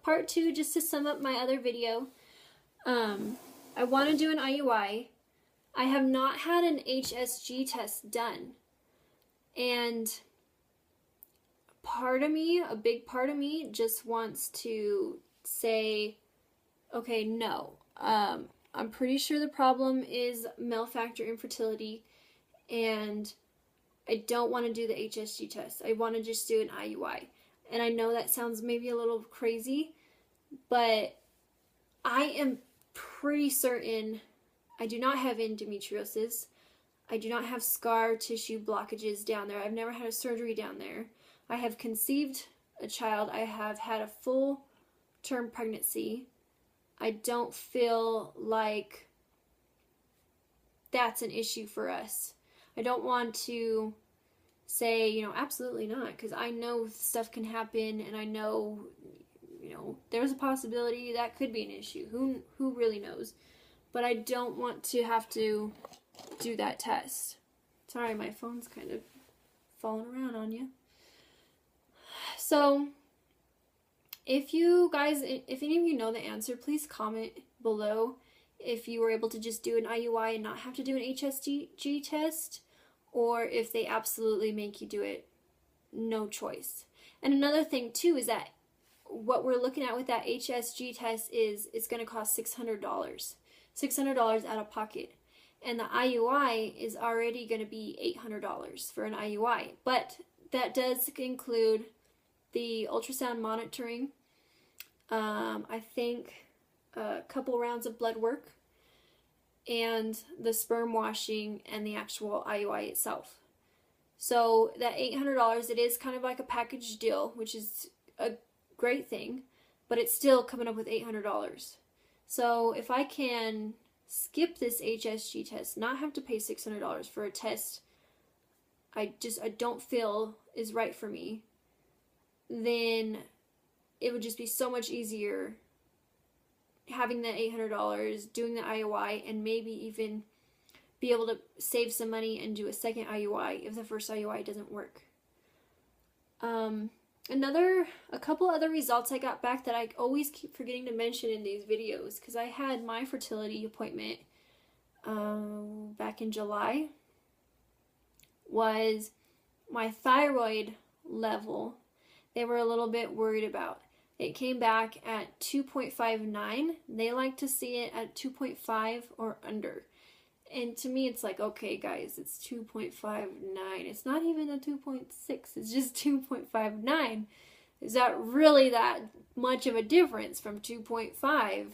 part 2, just to sum up my other video. I want to do an IUI. I have not had an HSG test done. And part of me, a big part of me, just wants to say, okay, no. I'm pretty sure the problem is male factor infertility, and I don't want to do the HSG test. I want to just do an IUI. And I know that sounds maybe a little crazy, but I am pretty certain I do not have endometriosis. I do not have scar tissue blockages down there. I've never had a surgery down there. I have conceived a child. I have had a full-term pregnancy. I don't feel like that's an issue for us. I don't want to say, you know, absolutely not, because I know stuff can happen, and I know, you know, there's a possibility that could be an issue. Who really knows? But I don't want to have to do that test. Sorry, my phone's kind of falling around on you. So, if you guys, if any of you know the answer, please comment below if you were able to just do an IUI and not have to do an HSG test, or if they absolutely make you do it, no choice. And another thing too is that what we're looking at with that HSG test is it's going to cost $600. $600 out of pocket. And the IUI is already going to be $800 for an IUI. But that does include the ultrasound monitoring, I think a couple rounds of blood work, and the sperm washing and the actual IUI itself. So that $800, it is kind of like a package deal, which is a great thing, but it's still coming up with $800. So if I can skip this HSG test, not have to pay $600 for a test I don't feel is right for me, then it would just be so much easier having that $800, doing the IUI, and maybe even be able to save some money and do a second IUI if the first IUI doesn't work. A couple other results I got back that I always keep forgetting to mention in these videos, because I had my fertility appointment back in July, was my thyroid level. They were a little bit worried about. It came back at 2.59. They like to see it at 2.5 or under. And to me, it's like, okay, guys, it's 2.59. It's not even a 2.6. It's just 2.59. Is that really that much of a difference from 2.5?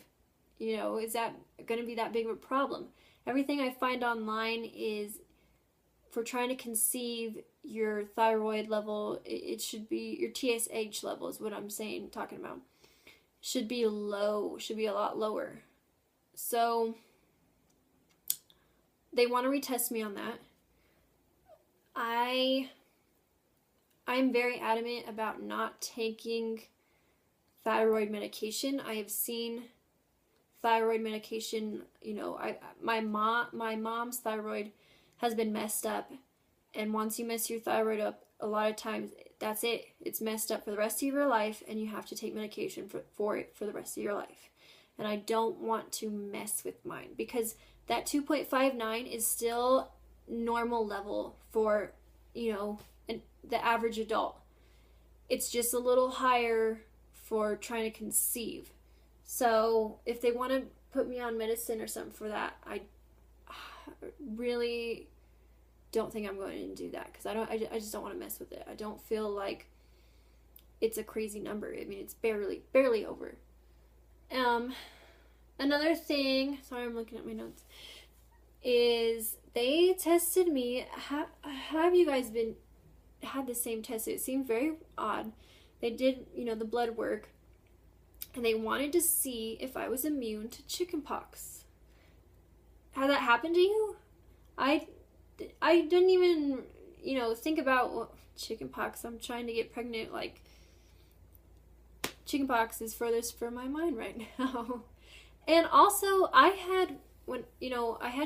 You know, is that going to be that big of a problem? Everything I find online is for trying to conceive, your thyroid level, it should be, your TSH level is what I'm talking about, should be low, should be a lot lower. So they want to retest me on that. I'm very adamant about not taking thyroid medication. I have seen thyroid medication, you know, my mom's thyroid has been messed up, and once you mess your thyroid up, a lot of times that's it. It's messed up for the rest of your life, and you have to take medication for it for the rest of your life. And I don't want to mess with mine, because that 2.59 is still normal level for, you know, the average adult. It's just a little higher for trying to conceive. So if they want to put me on medicine or something for that, I really don't think I'm going to do that, because I just don't want to mess with it. I don't feel like it's a crazy number. I mean, it's barely over. Another thing, sorry, I'm looking at my notes, is they tested me. Have you guys had the same test? It seemed very odd. They did, you know, the blood work, and they wanted to see if I was immune to chickenpox. Had that happened to you? I didn't even, you know, think about, well, chickenpox. I'm trying to get pregnant. Like, chickenpox is furthest from my mind right now. And also, I had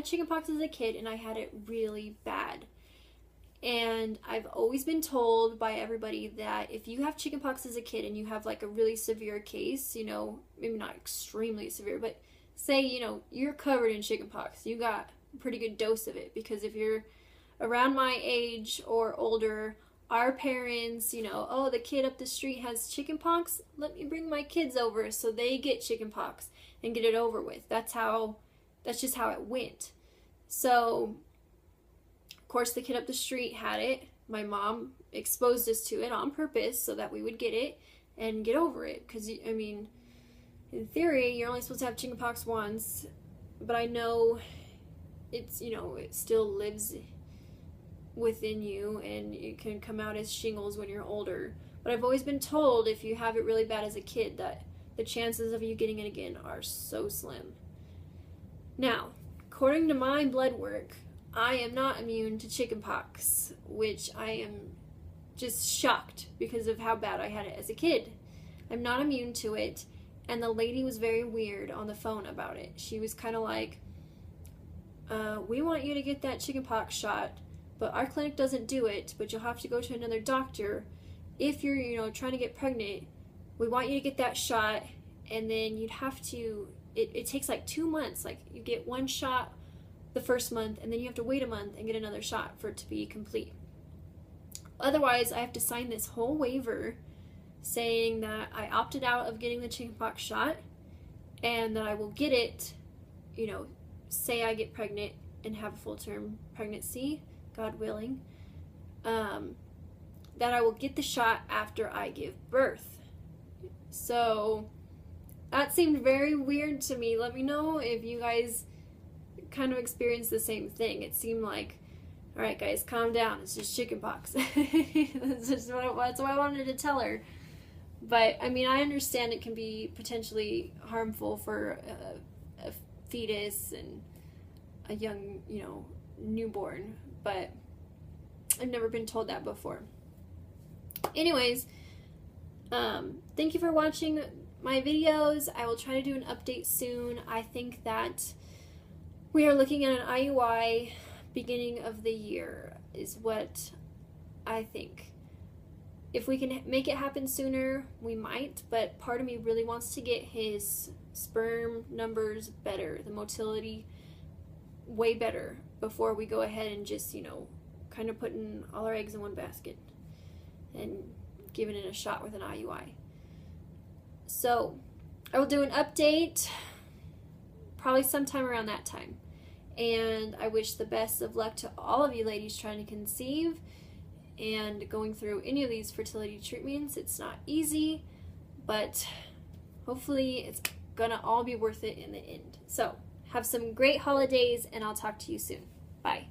chickenpox as a kid, and I had it really bad. And I've always been told by everybody that if you have chickenpox as a kid and you have like a really severe case, you know, maybe not extremely severe, but say, you know, you're covered in chickenpox, you got a pretty good dose of it. Because if you're around my age or older, our parents, you know, oh, the kid up the street has chickenpox, let me bring my kids over so they get chickenpox and get it over with. That's just how it went. So of course, the kid up the street had it. My mom exposed us to it on purpose so that we would get it and get over it. Because, I mean, in theory, you're only supposed to have chickenpox once. But I know it's, you know, it still lives within you and it can come out as shingles when you're older. But I've always been told if you have it really bad as a kid that the chances of you getting it again are so slim. Now, according to my blood work, I am not immune to chickenpox, which I am just shocked because of how bad I had it as a kid. I'm not immune to it, and the lady was very weird on the phone about it. She was kind of like, we want you to get that chickenpox shot, but our clinic doesn't do it, but you'll have to go to another doctor. If you're, you know, trying to get pregnant, we want you to get that shot, and then you'd have to, it takes like 2 months. Like, you get one shot the first month, and then you have to wait a month and get another shot for it to be complete. Otherwise, I have to sign this whole waiver saying that I opted out of getting the chickenpox shot and that I will get it, you know, say I get pregnant and have a full-term pregnancy, God willing, that I will get the shot after I give birth. So that seemed very weird to me. Let me know if you guys kind of experienced the same thing. It seemed like, all right, guys, calm down. It's just chickenpox. That's what I wanted to tell her. But I mean, I understand it can be potentially harmful for a fetus and a young, you know, newborn. But I've never been told that before. Anyways, thank you for watching my videos. I will try to do an update soon. I think that we are looking at an IUI beginning of the year is what I think. If we can make it happen sooner, we might, but part of me really wants to get his sperm numbers better, the motility way better, before we go ahead and just, you know, kind of putting all our eggs in one basket and giving it a shot with an IUI. So I will do an update probably sometime around that time. And I wish the best of luck to all of you ladies trying to conceive and going through any of these fertility treatments. It's not easy, but hopefully it's gonna all be worth it in the end. So have some great holidays, and I'll talk to you soon. Bye.